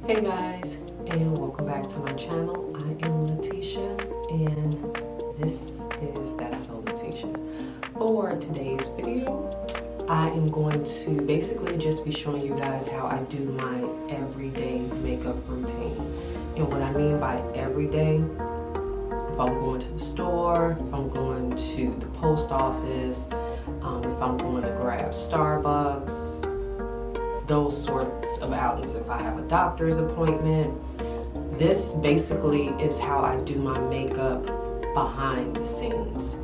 Hey guys, and welcome back to my channel. I am Letitia, and this is That's So Letitia. For today's video, I am going to basically just be showing you guys how I do my everyday makeup routine. And what I mean by everyday, if I'm going to the store, if I'm going to the post office, if I'm going to grab Starbucks, those sorts of outings, if I have a doctor's appointment. This basically is how I do my makeup behind the scenes.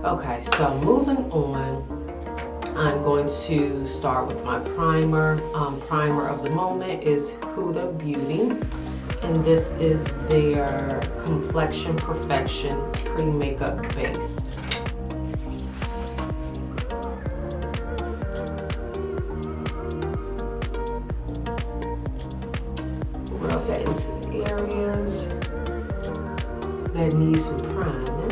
Okay, so moving on, I'm going to start with my primer. Primer of the moment is Huda Beauty, and this is their Complexion Perfection Pre-Makeup Base. Rub that into the areas that need some priming.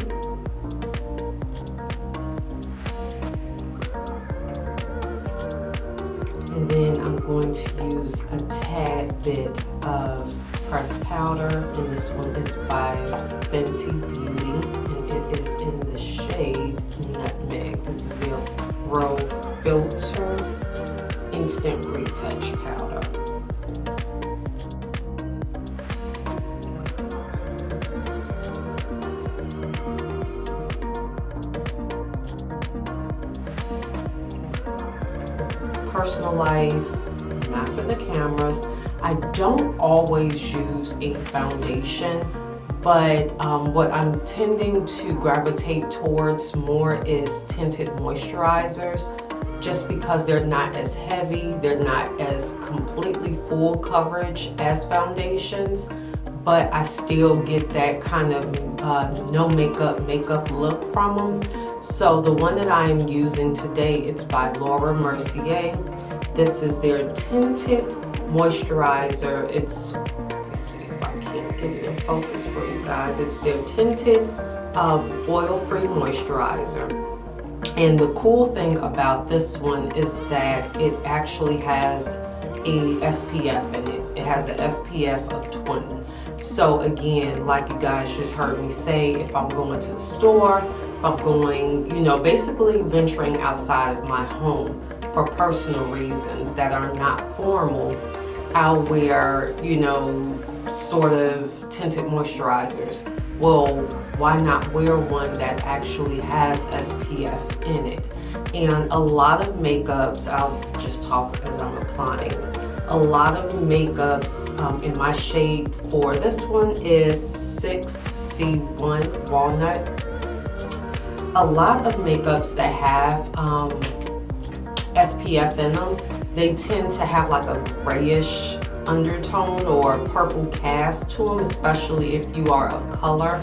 And then I'm going to use a tad bit of pressed powder, and this one is by Fenty Beauty, and it is in the shade Nutmeg. This is their Pro Filter Instant Retouch Powder. Personal life, not for the cameras. I don't always use a foundation, but what I'm tending to gravitate towards more is tinted moisturizers, just because they're not as heavy, they're not as completely full coverage as foundations, but I still get that kind of no makeup look from them. So the one that I am using today, it's by Mercier. This is their Tinted Moisturizer. Let's see if I can't get it in focus for you guys. It's their Tinted Oil-Free Moisturizer. And the cool thing about this one is that it actually has a SPF in it. It has an SPF of 20. So again, like you guys just heard me say, if I'm going to the store, if I'm going, basically venturing outside of my home for personal reasons that are not formal, I'll wear, sort of tinted moisturizers. Well, why not wear one that actually has SPF in it? And a lot of makeups, I'll just talk as I'm applying. A lot of makeups in my shade for this one is 6C1 Walnut. A lot of makeups that have SPF in them, they tend to have like a grayish undertone or purple cast to them, especially if you are of color.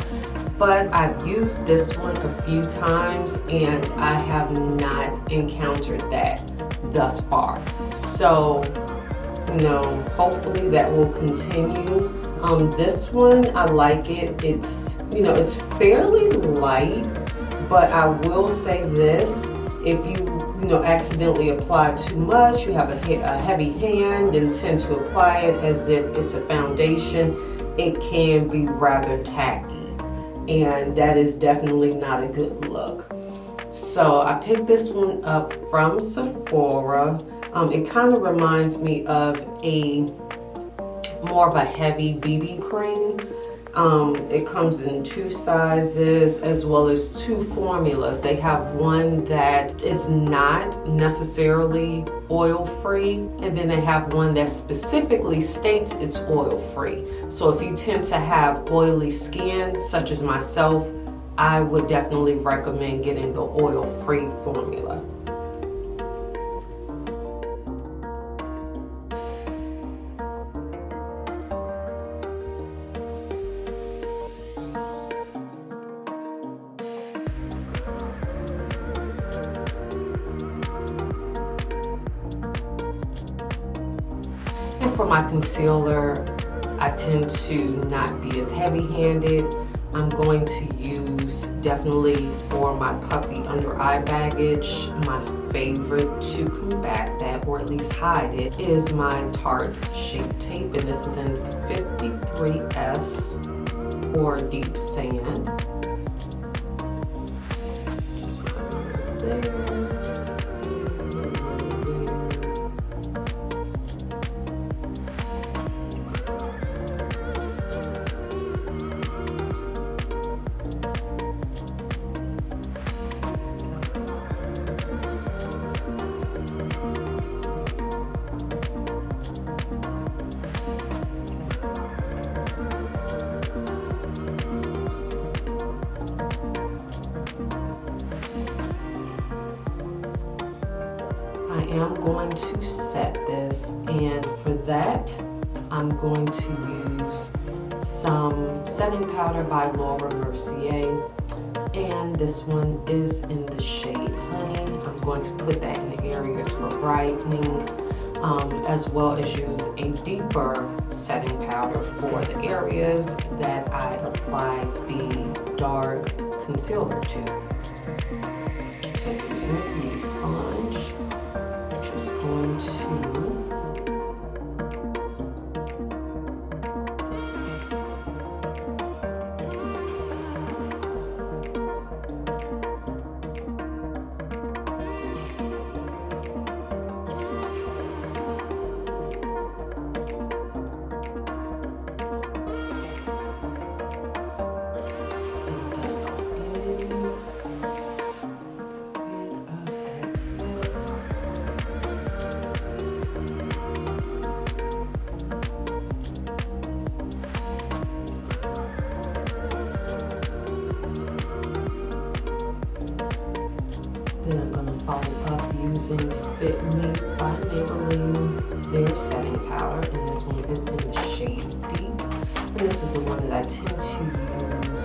But I've used this one a few times and I have not encountered that thus far. So, hopefully that will continue. This one, I like it. It's fairly light, but I will say this, if you accidentally apply too much, you have a heavy hand and tend to apply it as if it's a foundation, it can be rather tacky, and that is definitely not a good look. So I picked this one up from Sephora. It kind of reminds me of more of a heavy BB cream. It comes in 2 sizes as well as 2 formulas. They have one that is not necessarily oil-free, and then they have one that specifically states it's oil-free. So if you tend to have oily skin, such as myself, I would definitely recommend getting the oil-free formula. And for my concealer, I tend to not be as heavy-handed. I'm going to use, definitely for my puffy under eye baggage, my favorite to combat that, or at least hide it, is my Tarte Shape Tape, and this is in 53S or Deep Sand. Just put it there. I am going to set this, and for that I'm going to use some setting powder by Mercier, and this one is in the shade Honey. I'm going to put that in the areas for brightening, as well as use a deeper setting powder for the areas that I apply the dark concealer to. So using a beauty sponge, just going to then I'm going to follow up using Fit Me by Maybelline, their setting powder, and this one is in the shade Deep. And this is the one that I tend to use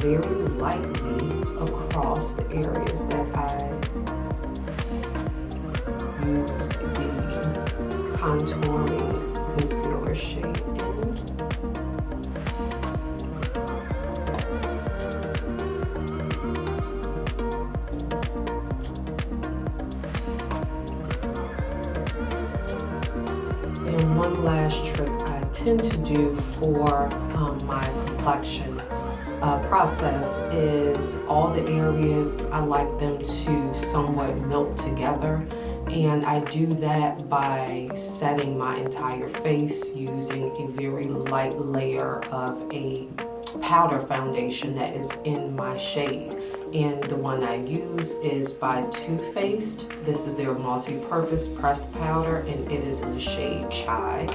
very lightly across the areas that I use the contouring concealer shade in. And one last trick I tend to do for my complexion process is all the areas I like them to somewhat melt together, and I do that by setting my entire face using a very light layer of a powder foundation that is in my shade. And the one I use is by Too Faced. This is their multi-purpose pressed powder, and it is in the shade Chai.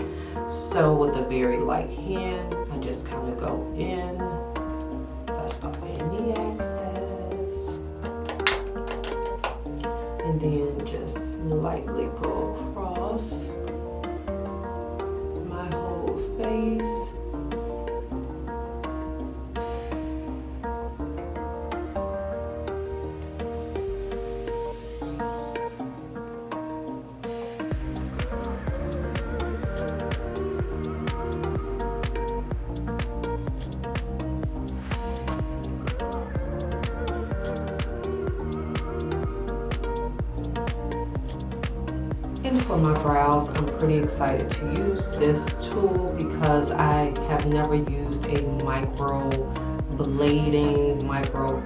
So with a very light hand, I just kind of go in, dust off any excess, and then just lightly go across my whole face. And for my brows, I'm pretty excited to use this tool because I have never used a micro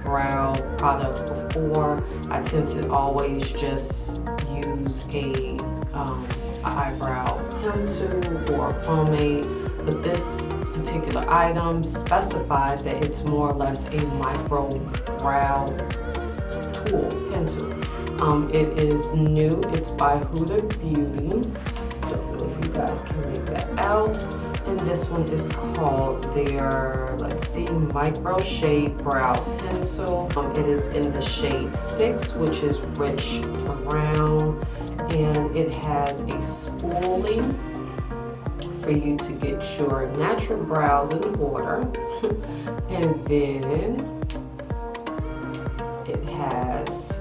brow product before. I tend to always just use a eyebrow pencil or pomade, but this particular item specifies that it's more or less a micro brow tool, pencil. It is new. It's by Huda Beauty. Don't know if you guys can make that out. And this one is called their, let's see, Micro Shade Brow Pencil. It is in the shade 6, which is rich brown, and it has a spoolie for you to get your natural brows in order. And then it has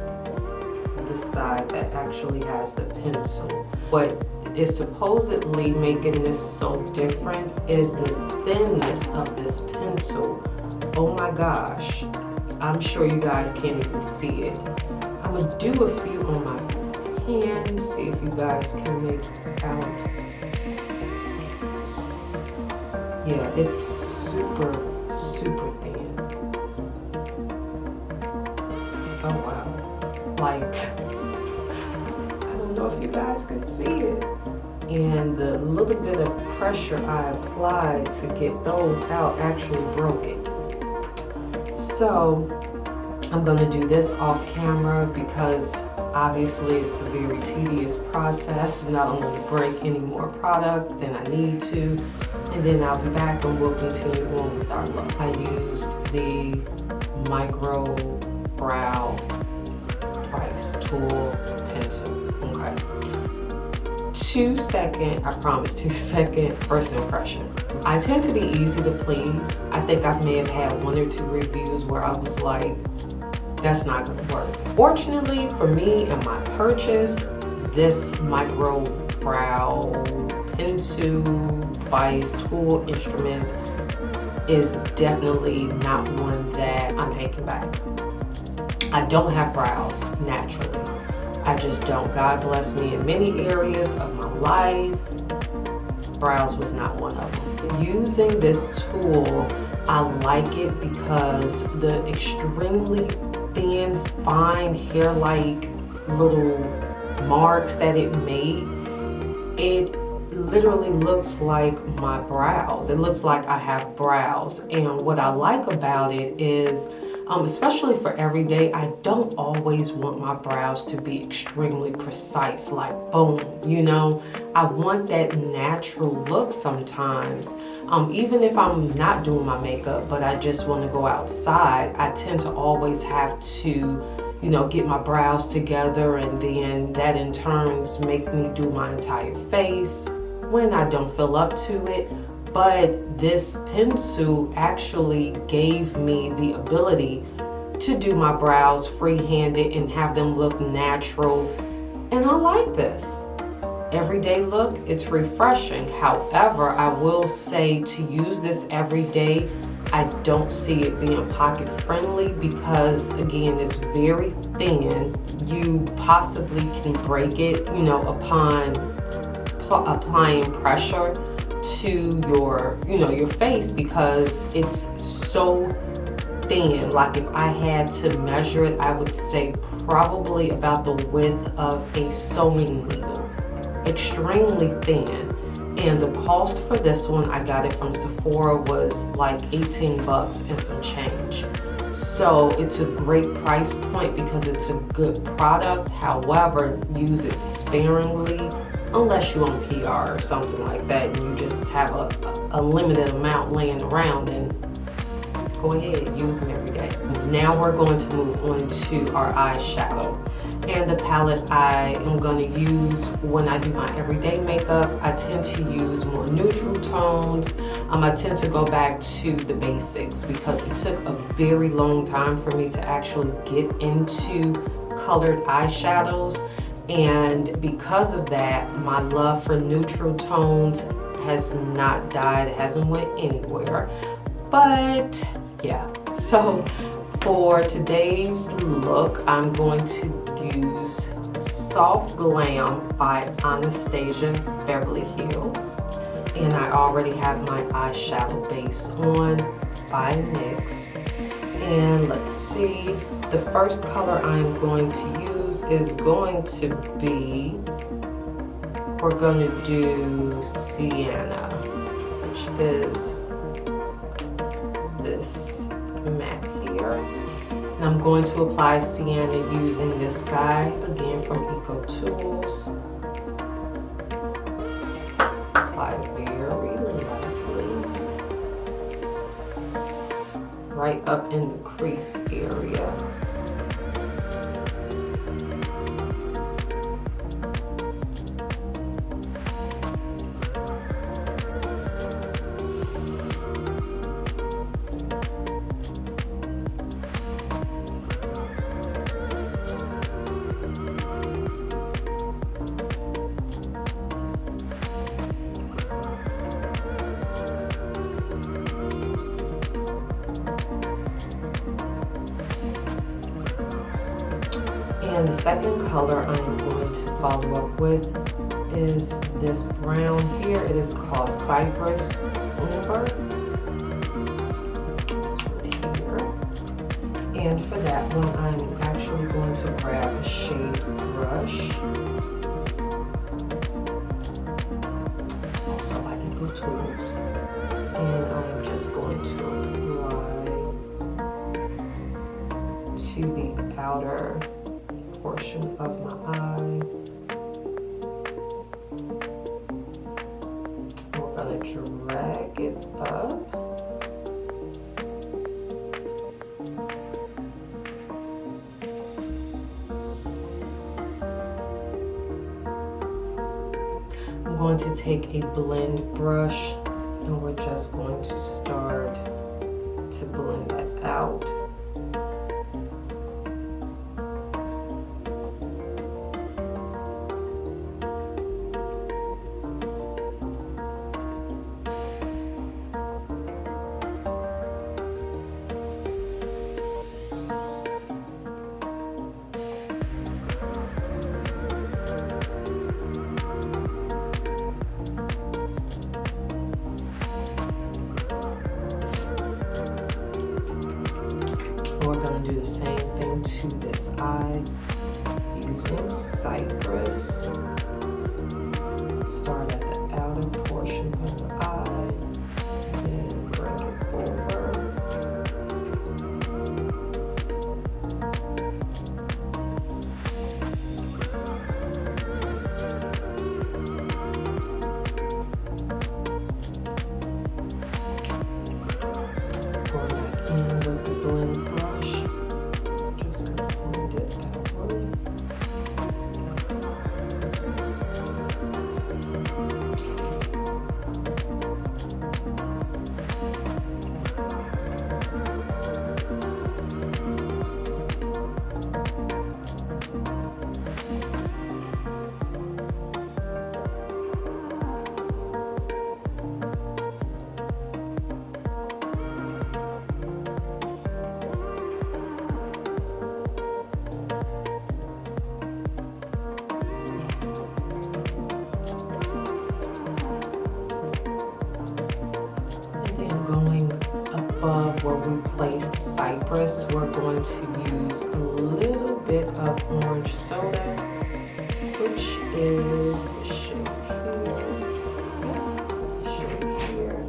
the side that actually has the pencil. What is supposedly making this so different is the thinness of this pencil oh my gosh, I'm sure you guys can't even see it. I'm gonna do a few on my hands, see if you guys can make out. Yeah, it's super, super thin. Oh wow. Like, I don't know if you guys can see it. And the little bit of pressure I applied to get those out actually broke it. So I'm gonna do this off camera because obviously it's a very tedious process, and I don't want to break any more product than I need to. And then I'll be back and we'll continue on with our look. I used the Micro Brow Price Tool Pencil, okay. 2 second, I promise, 2 second first impression. I tend to be easy to please. I think I may have had 1 or 2 reviews where I was like, that's not gonna work. Fortunately for me and my purchase, this Micro Brow Pencil Device Tool Instrument is definitely not one that I'm taking back. I don't have brows naturally. I just don't. God bless me in many areas of my life. Brows was not one of them. Using this tool, I like it because the extremely thin, fine hair-like little marks that it made, it literally looks like my brows. It looks like I have brows. And what I like about it is, especially for everyday, I don't always want my brows to be extremely precise, like boom, you know? I want that natural look sometimes. Even if I'm not doing my makeup, but I just want to go outside, I tend to always have to, you know, get my brows together, and then that in turns make me do my entire face when I don't feel up to it. But this pencil actually gave me the ability to do my brows free-handed and have them look natural. And I like this. Everyday look, it's refreshing. However, I will say to use this every day, I don't see it being pocket friendly because, again, it's very thin. You possibly can break it, you know, upon applying pressure to your, you know, your face, because it's so thin. Like if I had to measure it, I would say probably about the width of a sewing needle. Extremely thin. And the cost for this one, I got it from Sephora, was like 18 bucks and some change. So it's a great price point because it's a good product. However, use it sparingly. Unless you're on PR or something like that and you just have a limited amount laying around, and go ahead, use them every day. Now we're going to move on to our eyeshadow. And the palette I am going to use when I do my everyday makeup, I tend to use more neutral tones. I tend to go back to the basics because it took a very long time for me to actually get into colored eyeshadows. And because of that, my love for neutral tones has not died. It hasn't went anywhere. But yeah, so for today's look, I'm going to use Soft Glam by Anastasia Beverly Hills. And I already have my eyeshadow base on by NYX. And let's see, the first color I'm going to use is going to be, we're going to do Sienna, which is this matte here. And I'm going to apply Sienna using this guy, again from Eco Tools. Apply very lightly, right up in the crease area. And the second color I'm going to follow up with is this brown here. It is called Cypress Umber. This one here. And for that one, I'm actually going to grab a shade brush. Also lightning go tools. And I'm just going to apply to the outer portion of my eye. We're going to drag it up. I'm going to take a blend brush and we're just going to start to blend that out. We're going to do the same thing to this eye using Cypress. Start at the outer portion of the eye, then bring it over. Going back in with the blend brush. Just going to blend it outward. Going above where we placed Cypress, we're going to use a little bit of orange soda, which is the shade here, the shade here.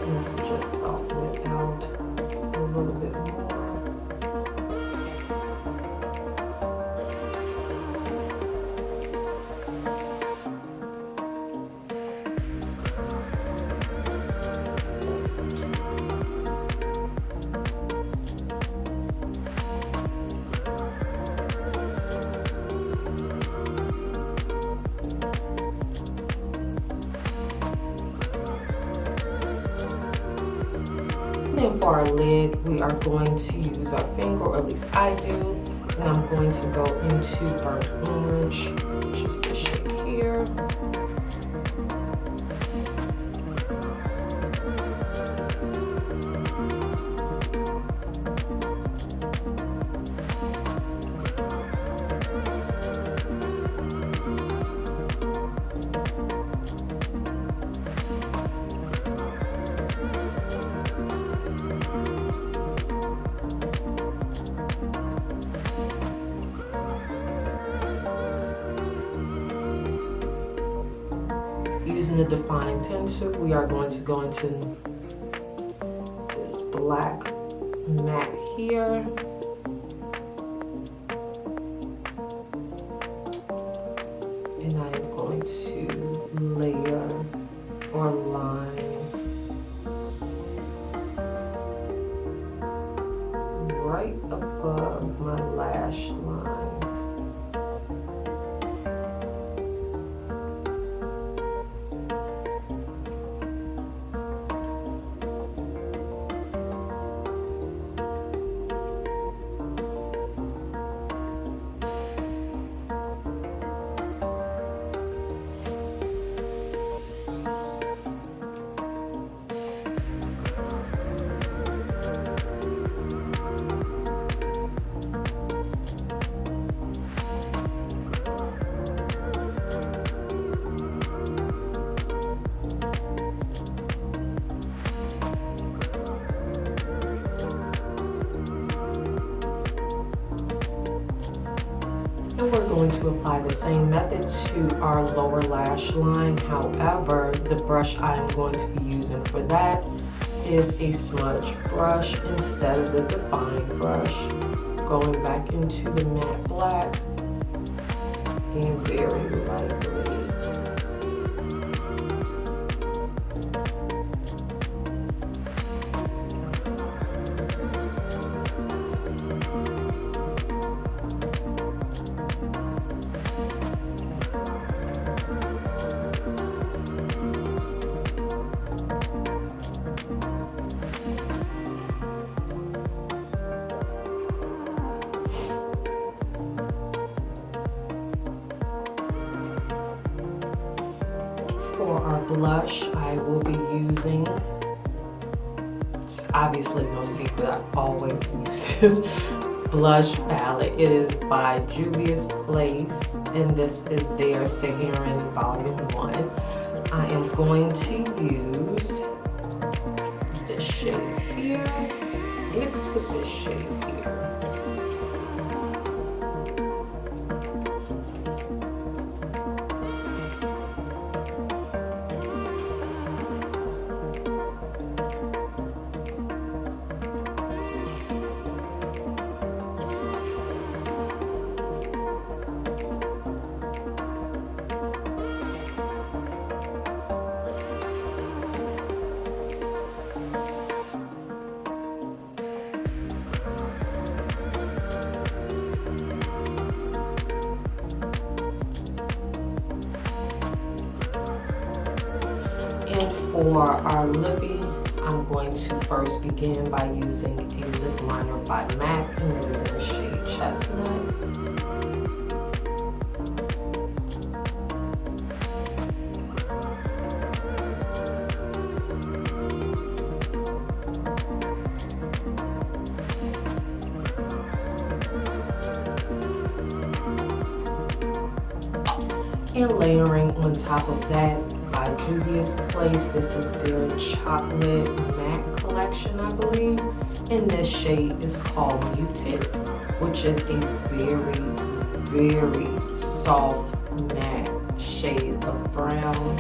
And this will just soften it out a little bit more. And for our lid, we are going to use our finger, or at least I do, and I'm going to go into burnt orange, which is the shade here. Using the Define pencil, we are going to go into this black matte here. And I am going to layer or line right above my lash line. we're going to apply the same method to our lower lash line. However, the brush I'm going to be using for that is a smudge brush instead of the define brush. Going back into the matte black and very lightly. For our blush, I will be using, it's obviously no secret, I always use this blush palette. It is by Juvia's Place, and this is their Saharan Volume 1. I am going to use this shade here, mix with this shade here. And for our lippy, I'm going to first begin by using a lip liner by MAC, and it is in the shade Chestnut. And layering on top of that by Juvia's Place, this is their chocolate matte collection, I believe, and this shade is called Muted, which is a very, very soft matte shade of brown.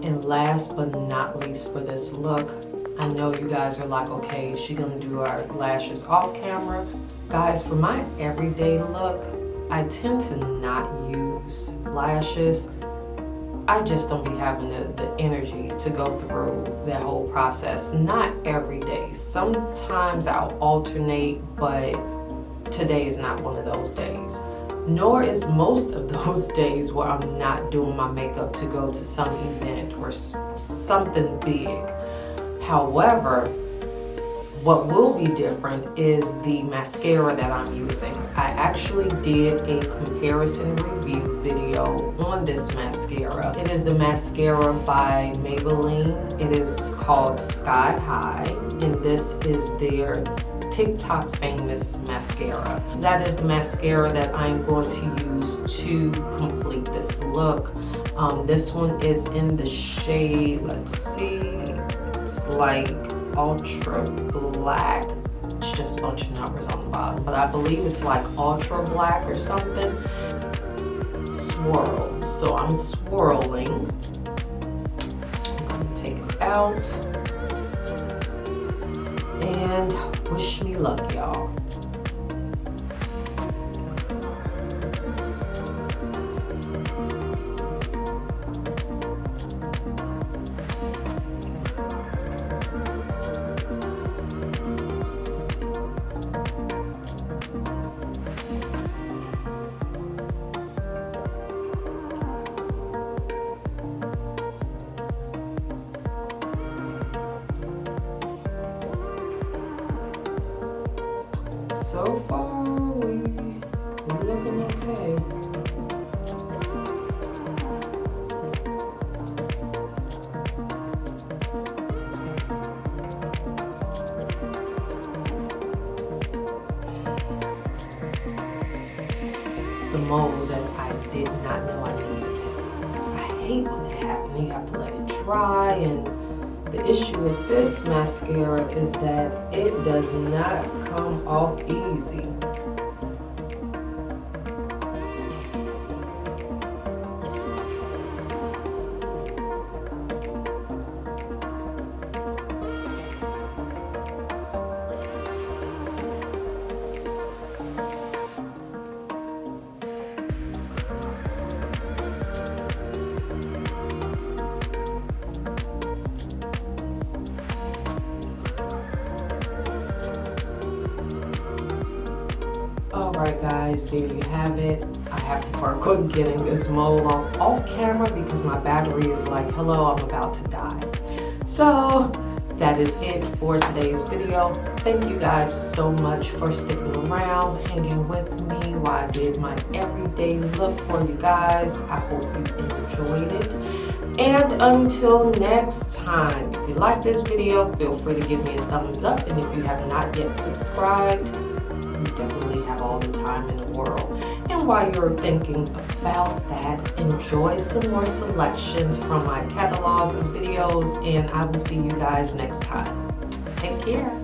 And last but not least for this look, I know you guys are like, okay, is she gonna do our lashes off camera? Guys, for my everyday look, I tend to not use lashes. I just don't be having the energy to go through that whole process. Not every day. Sometimes I'll alternate, but today is not one of those days. Nor is most of those days where I'm not doing my makeup to go to some event or something big. However, what will be different is the mascara that I'm using. I actually did a comparison review video on this mascara. It is the mascara by Maybelline. It is called Sky High, and this is their TikTok famous mascara. That is the mascara that I'm going to use to complete this look. This one is in the shade, let's see, it's like ultra black. It's just a bunch of numbers on the bottom, but I believe it's like ultra black or something. Swirl. So I'm swirling. I'm gonna take it out. And wish me luck, y'all. So far, we looking okay. the mold that I did not know I needed. I hate when that happens. You have to let it dry, and the issue with this mascara is that it does not come off easy. Alright guys, there you have it. I have to work on getting this mold off camera because my battery is like, hello, I'm about to die. So that is it for today's video. Thank you guys so much for sticking around, hanging with me while I did my everyday look for you guys. I hope you enjoyed it. And until next time, if you like this video, feel free to give me a thumbs up. And if you have not yet subscribed, you definitely have all the time in the world. And while you're thinking about that, enjoy some more selections from my catalog of videos, and I will see you guys next time. Take care.